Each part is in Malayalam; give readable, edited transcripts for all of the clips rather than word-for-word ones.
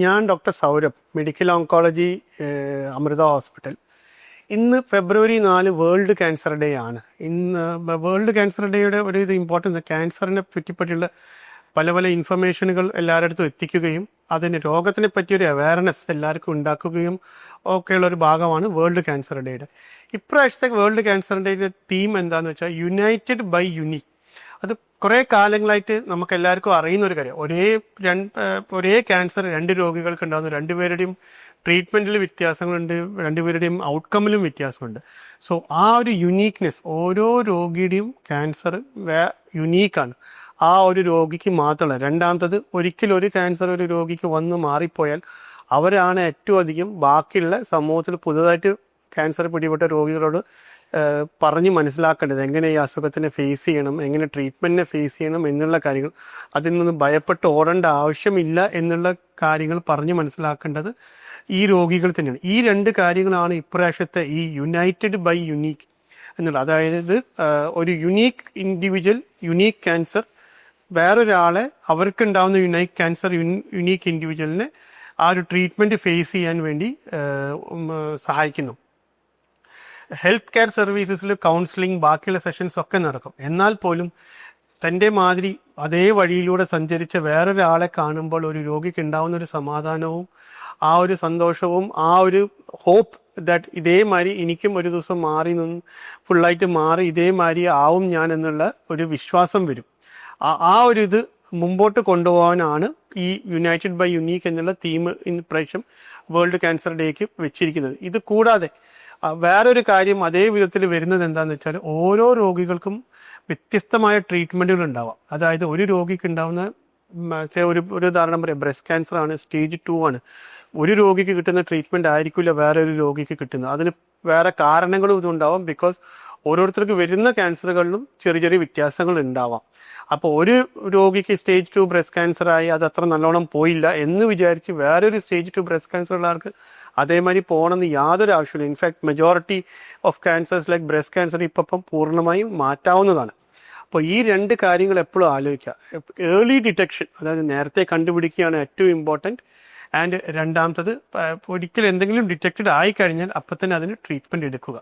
ഞാൻ doctor Saurabh, medical oncology, Amrita hospital. ഇന്ന് ഫെബ്രുവരി 4 വേൾഡ് ക്യാൻസർ ഡേ ആണ്. ഇന്ന് വേൾഡ് ക്യാൻസർ ഡേയുടെ ഒരു ഇമ്പോർട്ടൻസ് ക്യാൻസറിനെ പറ്റിയുള്ള പല പല ഇൻഫർമേഷനുകൾ എല്ലാവരുടെ അടുത്തും എത്തിക്കുകയും അതിന് രോഗത്തിനെ പറ്റിയൊരു അവയർനെസ് എല്ലാവർക്കും ഉണ്ടാക്കുകയും ഒക്കെയുള്ള ഒരു ഭാഗമാണ് വേൾഡ് ക്യാൻസർ ഡേയുടെ. ഇപ്രാവശ്യത്തെ വേൾഡ് ക്യാൻസർ ഡേയുടെ തീം എന്താണെന്ന് വെച്ചാൽ യുണൈറ്റഡ് ബൈ യുണീക്ക്. അത് കുറേ കാലങ്ങളായിട്ട് നമുക്ക് എല്ലാവർക്കും അറിയുന്ന ഒരു കാര്യം. ഒരേ ക്യാൻസർ രണ്ട് രോഗികൾക്ക് ഉണ്ടാകുന്നു, രണ്ടുപേരുടെയും ട്രീറ്റ്മെൻറ്റിൽ വ്യത്യാസങ്ങളുണ്ട്, രണ്ടുപേരുടെയും ഔട്ട്കമ്മിലും വ്യത്യാസമുണ്ട്. സോ ആ ഒരു യുണീക്നെസ്, ഓരോ രോഗിയുടെയും ക്യാൻസർ യുണീക്കാണ്. ആ ഒരു രോഗിക്ക് മാത്രമല്ല. രണ്ടാമത്തത്, ഒരിക്കലും ഒരു ക്യാൻസർ ഒരു രോഗിക്ക് വന്ന് മാറിപ്പോയാൽ അവരാണ് ഏറ്റവും അധികം ബാക്കിയുള്ള സമൂഹത്തിൽ പുതുതായിട്ട് ക്യാൻസർ പിടിപെട്ട രോഗികളോട് പറഞ്ഞ് മനസ്സിലാക്കേണ്ടത് എങ്ങനെ ഈ അസുഖത്തിനെ ഫേസ് ചെയ്യണം, എങ്ങനെ ട്രീറ്റ്മെൻറ്റിനെ ഫേസ് ചെയ്യണം എന്നുള്ള കാര്യങ്ങൾ. അതിൽ നിന്ന് ഭയപ്പെട്ട് ഓടേണ്ട ആവശ്യമില്ല എന്നുള്ള കാര്യങ്ങൾ പറഞ്ഞ് മനസ്സിലാക്കേണ്ടത് ഈ രോഗികൾ തന്നെയാണ്. ഈ രണ്ട് കാര്യങ്ങളാണ് ഇപ്രാവശ്യത്തെ ഈ യുണൈറ്റഡ് ബൈ യുണീക്ക് എന്നുള്ളത്. അതായത് ഒരു യുണീക്ക് ഇൻഡിവിജ്വൽ, യുണീക്ക് ക്യാൻസർ വേറൊരാളെ അവർക്കുണ്ടാവുന്ന യുണീക്ക് ഇൻഡിവിജ്വലിനെ ആ ഒരു ട്രീറ്റ്മെൻറ്റ് ഫേസ് ചെയ്യാൻ വേണ്ടി സഹായിക്കുന്നു. ഹെൽത്ത് കെയർ സർവീസസിൽ കൗൺസിലിംഗ്, ബാക്കിയുള്ള സെഷൻസ് ഒക്കെ നടക്കും. എന്നാൽ പോലും തൻ്റെ മാതിരി അതേ വഴിയിലൂടെ സഞ്ചരിച്ച വേറൊരാളെ കാണുമ്പോൾ ഒരു രോഗിക്ക് ഉണ്ടാവുന്ന ഒരു സമാധാനവും ആ ഒരു സന്തോഷവും ആ ഒരു ഹോപ്പ് ദാറ്റ് ഇതേമാതിരി എനിക്കും ഒരു ദിവസം ഫുള്ളായിട്ട് മാറി ഇതേമാതിരി ആവും ഞാൻ എന്നുള്ള ഒരു വിശ്വാസം വരും. ആ ഒരു ഇത് മുമ്പോട്ട് കൊണ്ടുപോകാനാണ് ഈ യുണൈറ്റഡ് ബൈ യുണീക്ക് എന്നുള്ള തീം ഇപ്രാവശ്യം വേൾഡ് ക്യാൻസർ ഡേക്ക് വെച്ചിരിക്കുന്നത്. ഇത് കൂടാതെ വേറൊരു കാര്യം അതേ വിധത്തിൽ വരുന്നത് എന്താണെന്ന് വെച്ചാൽ ഓരോ രോഗികൾക്കും വ്യത്യസ്തമായ ട്രീറ്റ്മെൻറ്റുകൾ ഉണ്ടാവാം. അതായത് ഒരു രോഗിക്ക് ഉണ്ടാവുന്ന ഒരു ഉദാഹരണം പറയാം, ബ്രസ്റ്റ് ക്യാൻസർ ആണ്, സ്റ്റേജ് 2 ആണ്. ഒരു രോഗിക്ക് കിട്ടുന്ന ട്രീറ്റ്മെൻറ്റ് ആയിരിക്കില്ല വേറെ ഒരു രോഗിക്ക് കിട്ടുന്നത്. അതിന് വേറെ കാരണങ്ങളും ഇതുണ്ടാവാം. ബിക്കോസ് ഓരോരുത്തർക്ക് വരുന്ന ക്യാൻസറുകളിലും ചെറിയ ചെറിയ വ്യത്യാസങ്ങൾ ഉണ്ടാവാം. അപ്പോൾ ഒരു രോഗിക്ക് സ്റ്റേജ് 2 ബ്രസ്റ്റ് ക്യാൻസർ ആയി അത് അത്ര നല്ലോണം പോയില്ല എന്ന് വിചാരിച്ച് വേറൊരു സ്റ്റേജ് 2 ബ്രസ്റ്റ് ക്യാൻസർ ഉള്ളവർക്ക് അതേമാതിരി പോകണമെന്ന് യാതൊരു ആവശ്യമില്ല. In fact majority of cancers like breast cancer ഇപ്പം പൂർണ്ണമായും മാറ്റാവുന്നതാണ്. അപ്പോൾ ഈ രണ്ട് കാര്യങ്ങൾ എപ്പോഴും ആലോചിക്കുക. ഏർലി ഡിറ്റക്ഷൻ, അതായത് നേരത്തെ കണ്ടുപിടിക്കുകയാണ് ഏറ്റവും ഇമ്പോർട്ടൻറ്റ്. ആൻഡ് രണ്ടാമത്തത്, ഒരിക്കലും എന്തെങ്കിലും ഡിറ്റക്റ്റഡ് ആയിക്കഴിഞ്ഞാൽ അപ്പം തന്നെ അതിന് ട്രീറ്റ്മെൻറ്റ് എടുക്കുക.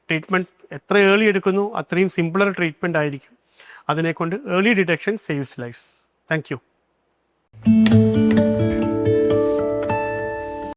ട്രീറ്റ്മെൻറ്റ് എത്ര ഏർലി എടുക്കുന്നു അത്രയും സിംപിളർ ട്രീറ്റ്മെൻറ്റ് ആയിരിക്കും. അതിനെക്കൊണ്ട് early detection saves lives. Thank U.